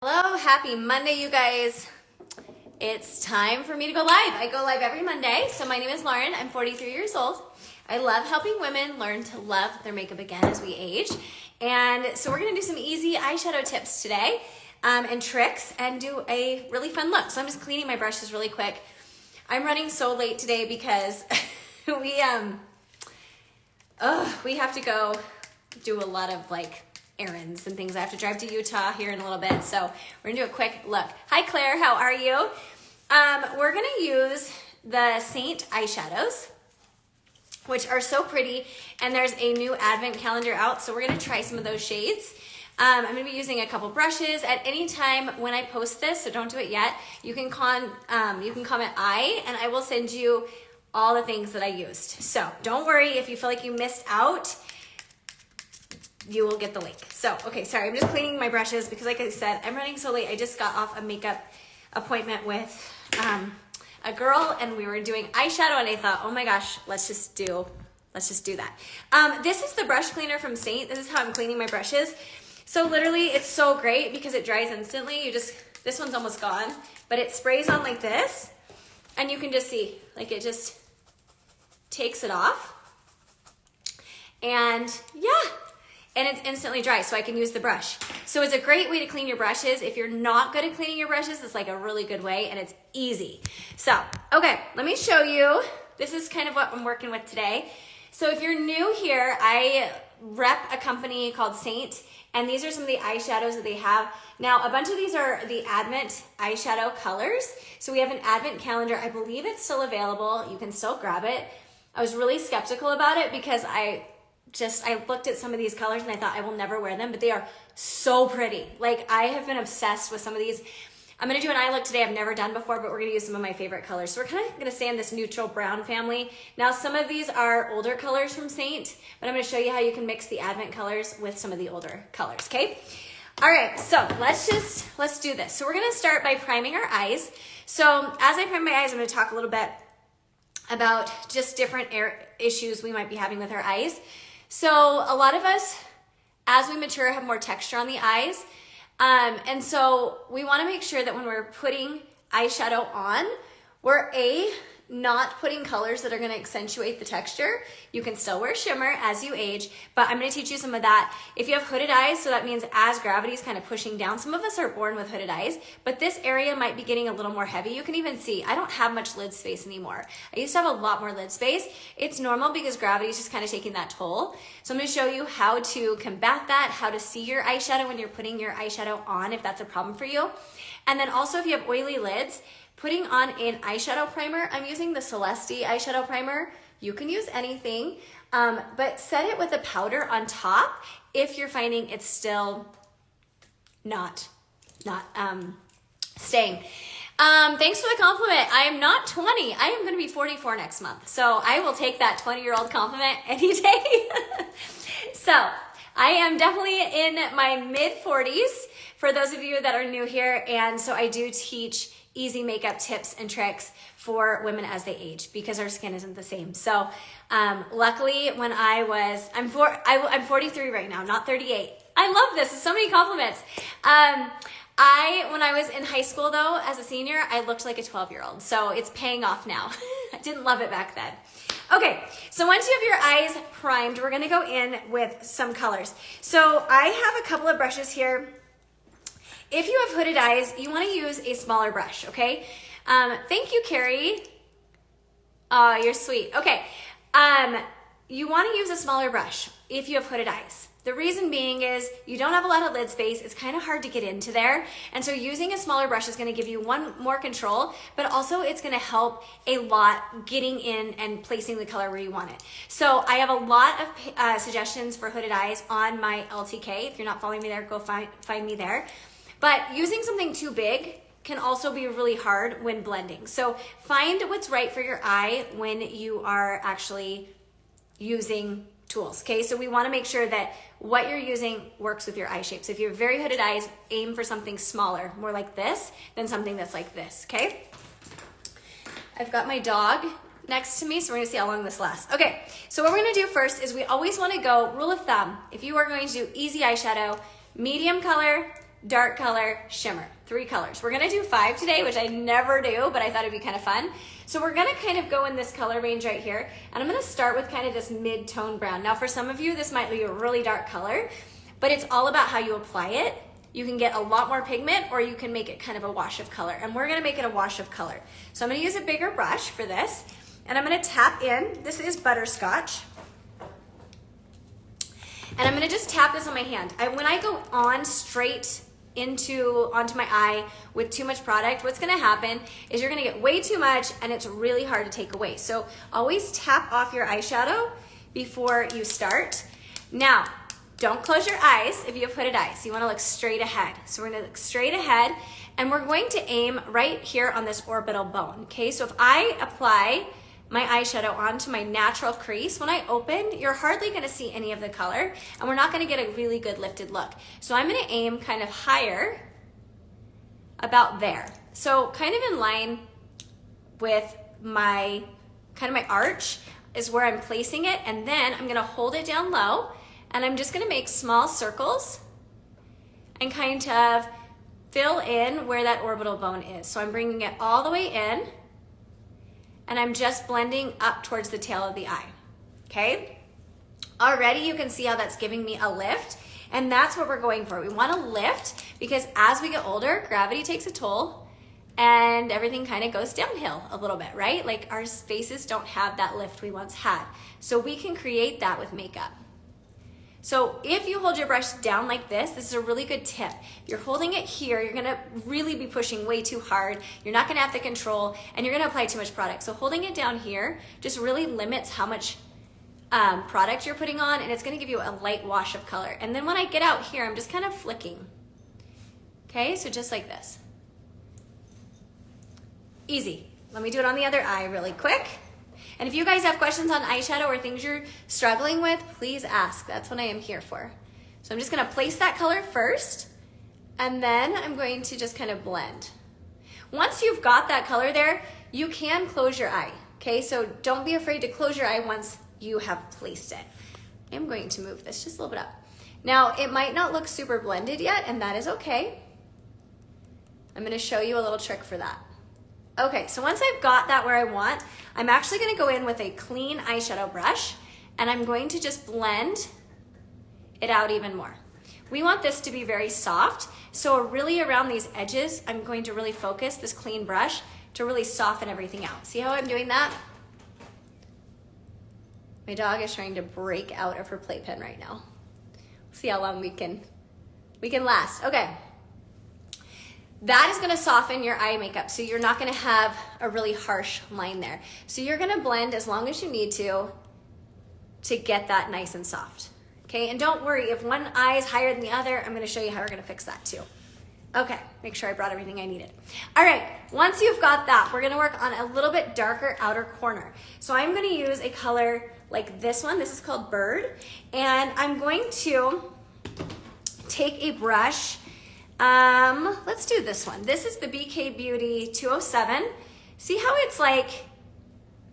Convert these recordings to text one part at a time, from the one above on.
Hello, happy Monday, you guys. It's time for me to go live. I go live every Monday. So my name is Lauren. I'm 43 years old. I love helping women learn to love their makeup again as we age. And so we're gonna do some easy eyeshadow tips today and tricks and do a really fun look. So I'm just cleaning my brushes really quick. I'm running so late today because we have to go do a lot of errands and things. I have to drive to Utah here in a little bit, so we're gonna do a quick look. Hi Claire, how are you? We're gonna use the Saint eyeshadows, which are so pretty, and there's a new advent calendar out, so we're gonna try some of those shades. I'm gonna be using a couple brushes. At any time when I post this, so don't do it yet, you can comment I, and I will send you all the things that I used. So don't worry if you feel like you missed out, you will get the link. So, okay, sorry, I'm just cleaning my brushes because like I said, I'm running so late. I just got off a makeup appointment with a girl and we were doing eyeshadow and I thought, oh my gosh, let's just do that. This is the brush cleaner from Saint. This is how I'm cleaning my brushes. So literally it's so great because it dries instantly. This one's almost gone, but it sprays on like this and you can just see, it just takes it off. And yeah. And it's instantly dry, so I can use the brush. So it's a great way to clean your brushes. If you're not good at cleaning your brushes, it's a really good way, and it's easy. So, okay, let me show you. This is kind of what I'm working with today. So if you're new here, I rep a company called Saint, and these are some of the eyeshadows that they have. Now, a bunch of these are the Advent eyeshadow colors. So we have an Advent calendar. I believe it's still available. You can still grab it. I was really skeptical about it because I looked at some of these colors and I thought I will never wear them, but they are so pretty. I have been obsessed with some of these. I'm gonna do an eye look today I've never done before, but we're gonna use some of my favorite colors. So we're kind of gonna stay in this neutral brown family. Now, some of these are older colors from Saint, but I'm gonna show you how you can mix the Advent colors with some of the older colors, okay? All right, so let's do this. So we're gonna start by priming our eyes. So as I prime my eyes, I'm gonna talk a little bit about just different issues we might be having with our eyes. So a lot of us, as we mature, have more texture on the eyes. And so we want to make sure that when we're putting eyeshadow on, we're not putting colors that are going to accentuate the texture. You can still wear shimmer as you age, but I'm going to teach you some of that. If you have hooded eyes, so that means as gravity is kind of pushing down, some of us are born with hooded eyes, but this area might be getting a little more heavy. You can even see, I don't have much lid space anymore. I used to have a lot more lid space. It's normal because gravity is just kind of taking that toll. So I'm going to show you how to combat that, how to see your eyeshadow when you're putting your eyeshadow on, if that's a problem for you. And then also if you have oily lids, putting on an eyeshadow primer. I'm using the Celeste eyeshadow primer. You can use anything, but set it with a powder on top if you're finding it's still not staying. Thanks for the compliment. I am not 20. I am going to be 44 next month. So I will take that 20-year-old compliment any day. So I am definitely in my mid-40s for those of you that are new here. And so I do teach easy makeup tips and tricks for women as they age because our skin isn't the same. So luckily when I'm 43 right now, not 38. I love this. It's so many compliments. When I was in high school though, as a senior, I looked like a 12-year-old. So it's paying off now. I didn't love it back then. Okay, so once you have your eyes primed, we're gonna go in with some colors. So I have a couple of brushes here. If you have hooded eyes, you want to use a smaller brush, okay? Thank you, Carrie. Oh, you're sweet. Okay, you want to use a smaller brush if you have hooded eyes. The reason being is you don't have a lot of lid space. It's kind of hard to get into there. And so using a smaller brush is going to give you more control, but also it's going to help a lot getting in and placing the color where you want it. So I have a lot of suggestions for hooded eyes on my LTK. If you're not following me there, go find me there. But using something too big can also be really hard when blending. So find what's right for your eye when you are actually using tools, okay? So we wanna make sure that what you're using works with your eye shape. So if you have very hooded eyes, aim for something smaller, more like this, than something that's like this, okay? I've got my dog next to me, so we're gonna see how long this lasts. Okay, so what we're gonna do first is we always wanna go, rule of thumb, if you are going to do easy eyeshadow, medium color, dark color, shimmer. 3 colors. We're gonna do 5 today, which I never do, but I thought it'd be kind of fun. So we're gonna kind of go in this color range right here, and I'm gonna start with kind of this mid-tone brown. Now for some of you, this might be a really dark color, but it's all about how you apply it. You can get a lot more pigment, or you can make it kind of a wash of color, and we're gonna make it a wash of color. So I'm gonna use a bigger brush for this, and I'm gonna tap in. This is butterscotch. And I'm gonna just tap this on my hand. When I go on straight onto my eye with too much product, what's gonna happen is you're gonna get way too much and it's really hard to take away. So always tap off your eyeshadow before you start. Now, don't close your eyes if you have hooded eyes. You wanna look straight ahead. So we're gonna look straight ahead, and we're going to aim right here on this orbital bone, okay? So if I apply my eyeshadow onto my natural crease, when I open, you're hardly gonna see any of the color, and we're not gonna get a really good lifted look. So I'm gonna aim kind of higher, about there. So kind of in line with my arch is where I'm placing it, and then I'm gonna hold it down low, and I'm just gonna make small circles and kind of fill in where that orbital bone is. So I'm bringing it all the way in, and I'm just blending up towards the tail of the eye, okay? Already you can see how that's giving me a lift, and that's what we're going for. We wanna lift because as we get older, gravity takes a toll and everything kind of goes downhill a little bit, right? Like our faces don't have that lift we once had. So we can create that with makeup. So if you hold your brush down like this is a really good tip. If you're holding it here, you're gonna really be pushing way too hard. You're not gonna have the control, and you're gonna apply too much product. So holding it down here just really limits how much product you're putting on, and it's gonna give you a light wash of color. And then when I get out here, I'm just kind of flicking. Okay, so just like this. Easy. Let me do it on the other eye really quick. And if you guys have questions on eyeshadow or things you're struggling with, please ask. That's what I am here for. So I'm just gonna place that color first, and then I'm going to just kind of blend. Once you've got that color there, you can close your eye, okay? So don't be afraid to close your eye once you have placed it. I'm going to move this just a little bit up. Now, it might not look super blended yet, and that is okay. I'm gonna show you a little trick for that. Okay, so once I've got that where I want, I'm actually gonna go in with a clean eyeshadow brush, and I'm going to just blend it out even more. We want this to be very soft, so really around these edges, I'm going to really focus this clean brush to really soften everything out. See how I'm doing that? My dog is trying to break out of her playpen right now. See how long we can last. Okay. That is gonna soften your eye makeup, so you're not gonna have a really harsh line there. So you're gonna blend as long as you need to get that nice and soft. Okay, and don't worry, if one eye is higher than the other, I'm gonna show you how we're gonna fix that too. Okay, make sure I brought everything I needed. All right, once you've got that, we're gonna work on a little bit darker outer corner. So I'm gonna use a color like this one. This is called Bird, and I'm going to take a brush. Let's do this one. This is the BK Beauty 207. See how it's like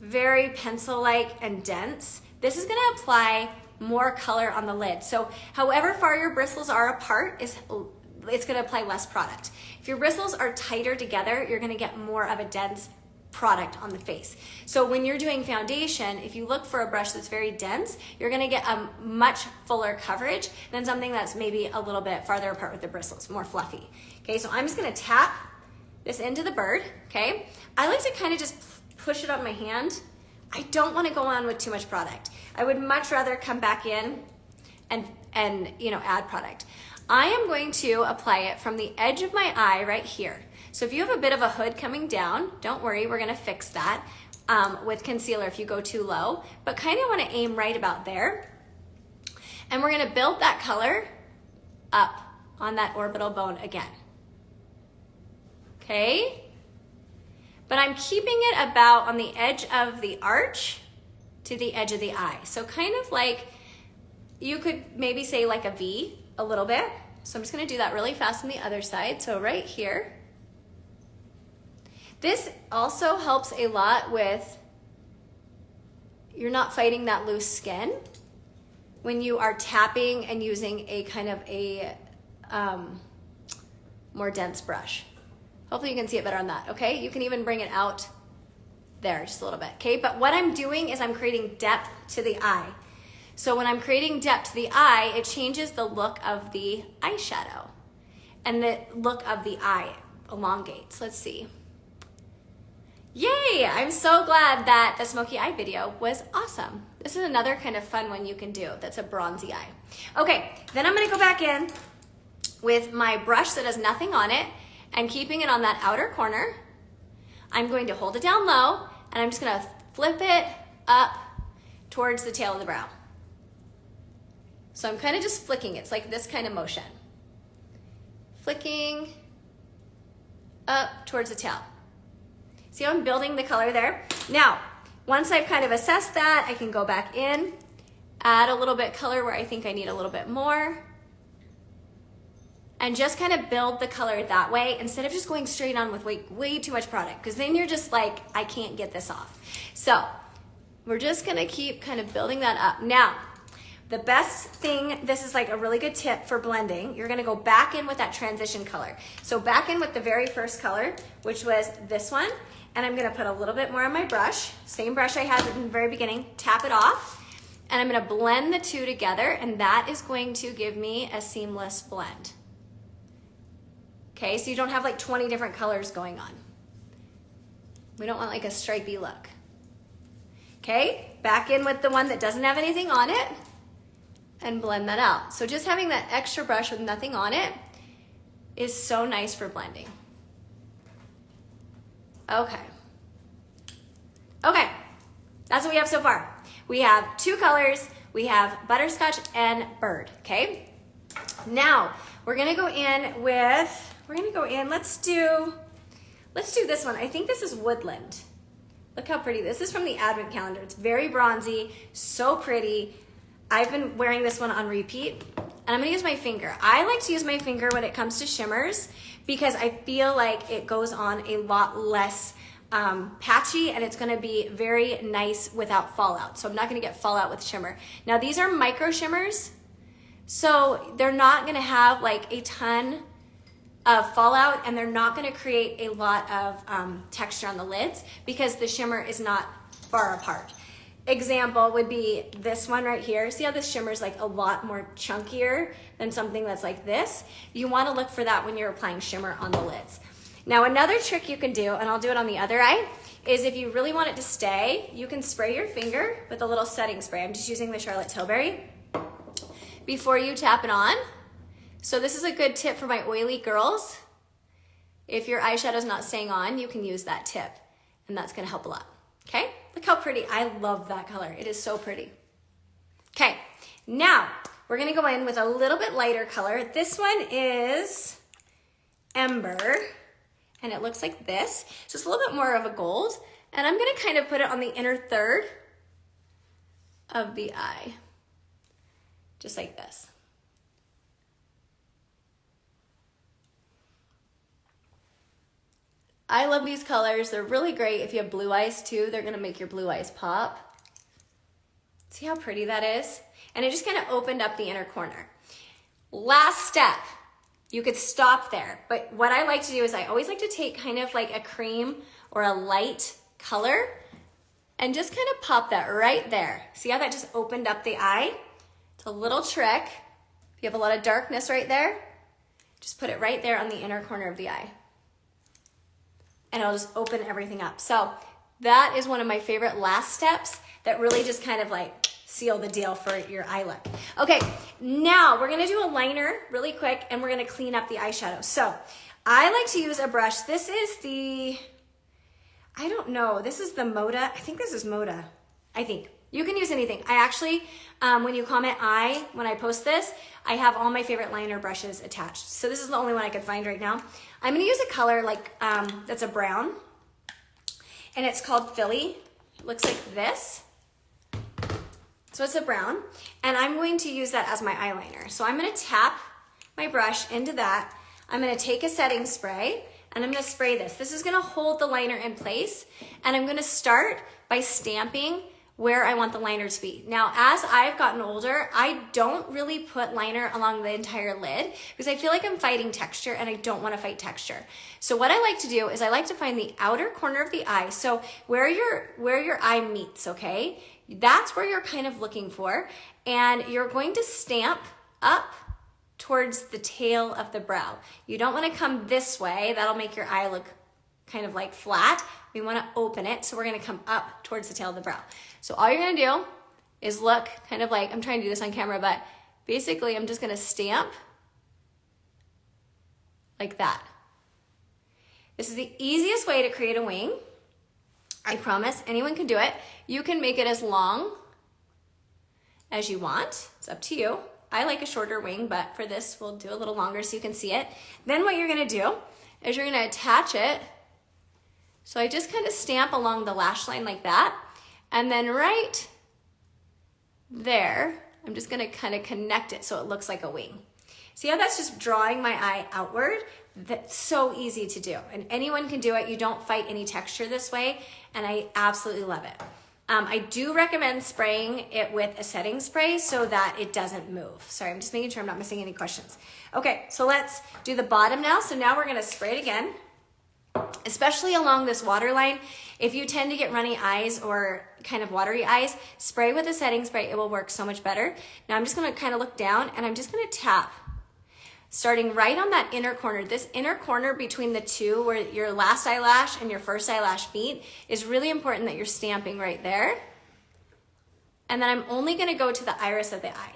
very pencil-like and dense? This is gonna apply more color on the lid. So however far your bristles are apart, it's gonna apply less product. If your bristles are tighter together, you're gonna get more of a dense product on the face. So when you're doing foundation, if you look for a brush that's very dense, you're gonna get a much fuller coverage than something that's maybe a little bit farther apart with the bristles, more fluffy. Okay, so I'm just gonna tap this into the Bird, okay? I like to kind of just push it on my hand. I don't wanna go on with too much product. I would much rather come back in and add product. I am going to apply it from the edge of my eye right here. So if you have a bit of a hood coming down, don't worry, we're gonna fix that with concealer if you go too low, but kind of wanna aim right about there. And we're gonna build that color up on that orbital bone again. Okay? But I'm keeping it about on the edge of the arch to the edge of the eye. So kind of like, you could maybe say like a V a little bit. So I'm just gonna do that really fast on the other side. So right here. This also helps a lot with, you're not fighting that loose skin when you are tapping and using a kind of a more dense brush. Hopefully you can see it better on that, okay? You can even bring it out there just a little bit, okay? But what I'm doing is I'm creating depth to the eye. So when I'm creating depth to the eye, it changes the look of the eyeshadow and the look of the eye elongates. Let's see. Yay! I'm so glad that the smoky eye video was awesome. This is another kind of fun one you can do that's a bronzy eye. Okay, then I'm gonna go back in with my brush that has nothing on it and keeping it on that outer corner. I'm going to hold it down low and I'm just gonna flip it up towards the tail of the brow. So I'm kind of just flicking. It's like this kind of motion. Flicking up towards the tail. See how I'm building the color there? Now, once I've kind of assessed that, I can go back in, add a little bit color where I think I need a little bit more, and just kind of build the color that way instead of just going straight on with way too much product, because then you're just like, I can't get this off. So we're just gonna keep kind of building that up. Now, the best thing, this is like a really good tip for blending, you're gonna go back in with that transition color. So back in with the very first color, which was this one, and I'm gonna put a little bit more on my brush, same brush I had in the very beginning, tap it off, and I'm gonna blend the two together, and that is going to give me a seamless blend. Okay, so you don't have like 20 different colors going on. We don't want like a stripey look. Okay, back in with the one that doesn't have anything on it, and blend that out. So just having that extra brush with nothing on it is so nice for blending. Okay. Okay, that's what we have so far. We have two colors. We have butterscotch and bird, okay? Now, we're gonna go in with, let's do this one. I think this is woodland. Look how pretty. This is from the advent calendar. It's very bronzy, so pretty. I've been wearing this one on repeat, and I'm gonna use my finger. I like to use my finger when it comes to shimmers because I feel like it goes on a lot less patchy, and it's gonna be very nice without fallout. So I'm not gonna get fallout with shimmer. Now these are micro shimmers, so they're not gonna have like a ton of fallout, and they're not gonna create a lot of texture on the lids because the shimmer is not far apart. Example would be this one right here. See how this shimmer is like a lot more chunkier than something that's like this? You want to look for that when you're applying shimmer on the lids. Now another trick you can do, and I'll do it on the other eye, is if you really want it to stay, you can spray your finger with a little setting spray. I'm just using the Charlotte Tilbury before you tap it on. So this is a good tip for my oily girls. If your eyeshadow's not staying on, you can use that tip, and that's gonna help a lot, okay? Look how pretty. I love that color. It is so pretty. Okay, now we're gonna go in with a little bit lighter color. This one is Ember, and it looks like this. So it's a little bit more of a gold, and I'm gonna kind of put it on the inner third of the eye, just like this. I love these colors. They're really great if you have blue eyes too. They're gonna make your blue eyes pop. See how pretty that is? And it just kind of opened up the inner corner. Last step, you could stop there. But what I like to do is I always like to take kind of like a cream or a light color and just kind of pop that right there. See how that just opened up the eye? It's a little trick. If you have a lot of darkness right there, just put it right there on the inner corner of the eye. And I'll just open everything up. So that is one of my favorite last steps that really just kind of like seal the deal for your eye look. Okay, now we're gonna do a liner really quick, and we're gonna clean up the eyeshadow. So I like to use a brush. This is the, I don't know, this is the Moda. I think this is Moda, I think. You can use anything. I actually, when you comment when I post this, I have all my favorite liner brushes attached. So this is the only one I could find right now. I'm gonna use a color like, that's a brown, and it's called Philly. It looks like this. So it's a brown, and I'm going to use that as my eyeliner. So I'm gonna tap my brush into that. I'm gonna take a setting spray, and I'm gonna spray this. This is gonna hold the liner in place, and I'm gonna start by stamping where I want the liner to be. Now, as I've gotten older, I don't really put liner along the entire lid because I feel like I'm fighting texture and I don't want to fight texture. So what I like to do is I like to find the outer corner of the eye. So where your eye meets, okay? That's where you're kind of looking for. And you're going to stamp up towards the tail of the brow. You don't want to come this way. That'll make your eye look kind of like flat. We want to open it, so we're going to come up towards the tail of the brow. So all you're going to do is look kind of like, I'm trying to do this on camera, but basically I'm just going to stamp like that. This is the easiest way to create a wing. I promise anyone can do it. You can make it as long as you want. It's up to you. I like a shorter wing, but for this, we'll do a little longer so you can see it. Then what you're going to do is you're going to attach it. So I just kind of stamp along the lash line like that. And then right there, I'm just gonna kind of connect it so it looks like a wing. See how that's just drawing my eye outward? That's so easy to do. And anyone can do it. You don't fight any texture this way. And I absolutely love it. I do recommend spraying it with a setting spray so that it doesn't move. Sorry, I'm just making sure I'm not missing any questions. Okay, so let's do the bottom now. So now we're gonna spray it again. Especially along this waterline, if you tend to get runny eyes or kind of watery eyes, spray with a setting spray. It will work so much better. Now I'm just going to kind of look down and I'm just going to tap, starting right on that inner corner. This inner corner between the two where your last eyelash and your first eyelash meet is really important that you're stamping right there. And then I'm only going to go to the iris of the eye.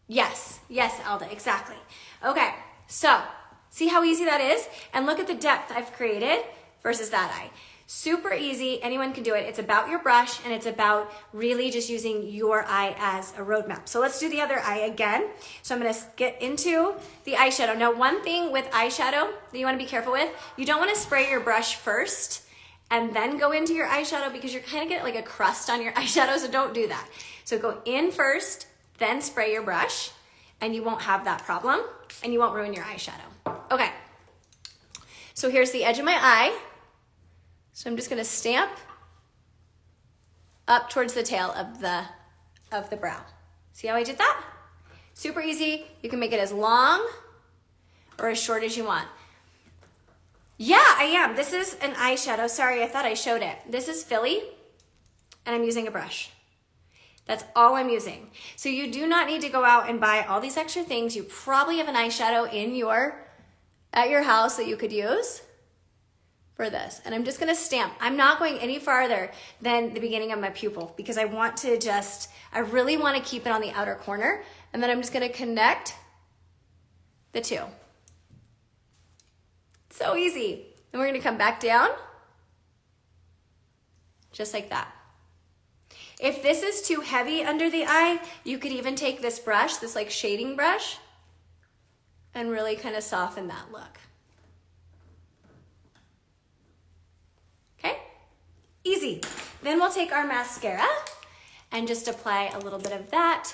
Yes, Alda, exactly. Okay, so see how easy that is? And look at the depth I've created versus that eye. Super easy, anyone can do it. It's about your brush and it's about really just using your eye as a roadmap. So let's do the other eye again. So I'm gonna get into the eyeshadow. Now, one thing with eyeshadow that you wanna be careful with, you don't wanna spray your brush first and then go into your eyeshadow because you're kind of getting like a crust on your eyeshadow, so don't do that. So go in first, then spray your brush, and you won't have that problem and you won't ruin your eyeshadow. Okay, so here's the edge of my eye. So I'm just gonna stamp up towards the tail of the brow. See how I did that? Super easy. You can make it as long or as short as you want. Yeah, I am. This is an eyeshadow. Sorry, I thought I showed it. This is Philly, and I'm using a brush. That's all I'm using. So you do not need to go out and buy all these extra things. You probably have an eyeshadow at your house that you could use for this. And I'm just gonna stamp. I'm not going any farther than the beginning of my pupil because I really wanna keep it on the outer corner. And then I'm just gonna connect the two. So easy. Then we're gonna come back down, just like that. If this is too heavy under the eye, you could even take this brush, this like shading brush, and really kind of soften that look. Okay, easy. Then we'll take our mascara and just apply a little bit of that.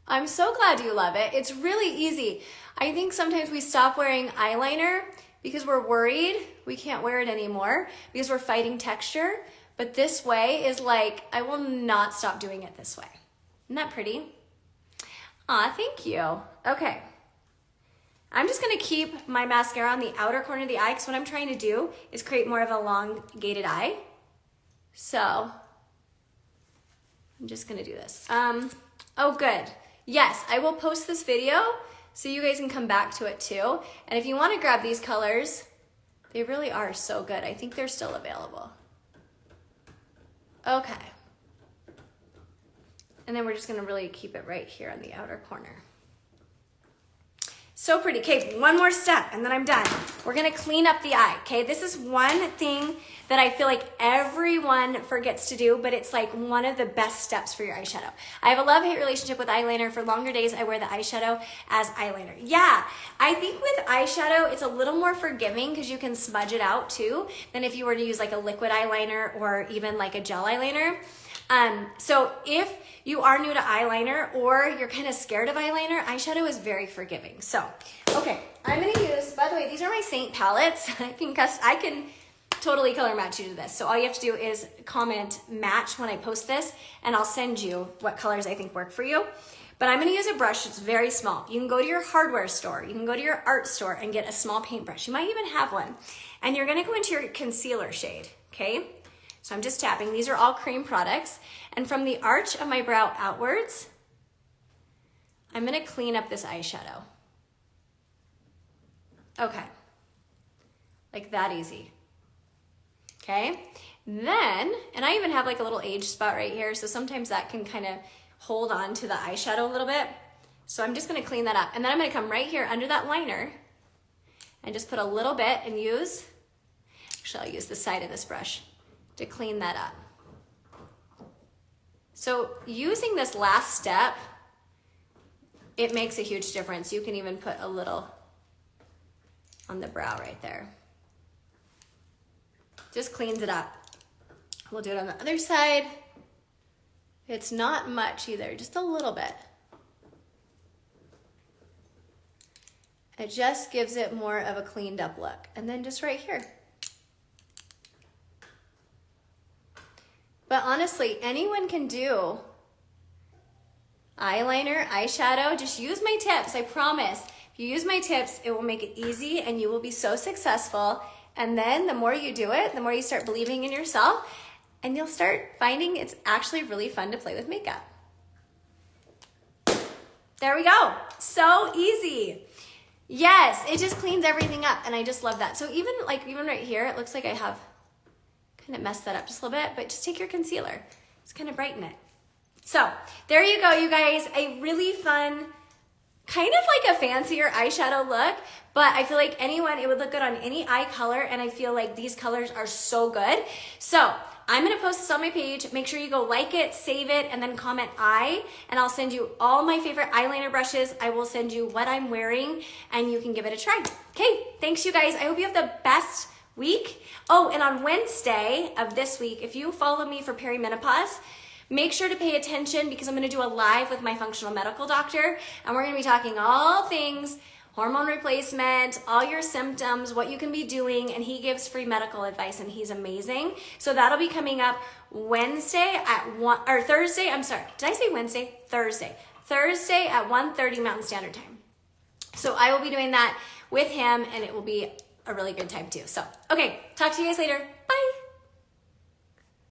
I'm so glad you love it. It's really easy. I think sometimes we stop wearing eyeliner because we're worried we can't wear it anymore because we're fighting texture. But this way is like, I will not stop doing it this way. Isn't that pretty? Aw, thank you. Okay. I'm just gonna keep my mascara on the outer corner of the eye because what I'm trying to do is create more of a elongated eye. So, I'm just gonna do this. Oh, good. Yes, I will post this video so you guys can come back to it too. And if you wanna grab these colors, they really are so good. I think they're still available. Okay. And then we're just gonna really keep it right here on the outer corner. So pretty. Okay, one more step and then I'm done. We're gonna clean up the eye, okay? This is one thing that I feel like everyone forgets to do, but it's like one of the best steps for your eyeshadow. I have a love-hate relationship with eyeliner. For longer days, I wear the eyeshadow as eyeliner. Yeah, I think with eyeshadow, it's a little more forgiving because you can smudge it out too than if you were to use like a liquid eyeliner or even like a gel eyeliner. So if you are new to eyeliner or you're kind of scared of eyeliner, eyeshadow is very forgiving. So, okay, I'm gonna use, by the way, these are my Saint palettes. I can totally color match you to this. So all you have to do is comment match when I post this, and I'll send you what colors I think work for you. But I'm gonna use a brush that's very small. You can go to your hardware store, you can go to your art store and get a small paintbrush. You might even have one. And you're gonna go into your concealer shade, okay? So I'm just tapping. These are all cream products. And from the arch of my brow outwards, I'm gonna clean up this eyeshadow. Okay, like that easy. Okay, then, and I even have like a little age spot right here, so sometimes that can kind of hold on to the eyeshadow a little bit. So I'm just gonna clean that up. And then I'm gonna come right here under that liner and just put a little bit and use, actually I'll use the side of this brush to clean that up. So using this last step, it makes a huge difference. You can even put a little on the brow right there. Just cleans it up. We'll do it on the other side. It's not much either, just a little bit. It just gives it more of a cleaned up look. And then just right here. But honestly, anyone can do eyeliner, eyeshadow. Just use my tips, I promise. If you use my tips, it will make it easy and you will be so successful. And then the more you do it, the more you start believing in yourself, and you'll start finding it's actually really fun to play with makeup. There we go. So easy. Yes, it just cleans everything up, and I just love that. So even right here, it looks like I have kind of messed that up just a little bit, but just take your concealer. Just kind of brighten it. So there you go, you guys. A really fun, kind of like a fancier eyeshadow look, but I feel like it would look good on any eye color, and I feel like these colors are so good. So I'm gonna post this on my page. Make sure you go like it, save it, and then comment I, and I'll send you all my favorite eyeliner brushes. I will send you what I'm wearing, and you can give it a try. Okay, thanks you guys. I hope you have the best week. Oh, and on Wednesday of this week, if you follow me for perimenopause, make sure to pay attention because I'm gonna do a live with my functional medical doctor, and we're gonna be talking all things hormone replacement, all your symptoms, what you can be doing, and he gives free medical advice, and he's amazing. So that'll be coming up Thursday, I'm sorry, did I say Wednesday? Thursday at 1:30 Mountain Standard Time. So I will be doing that with him, and it will be a really good time too. So, okay, talk to you guys later. Bye.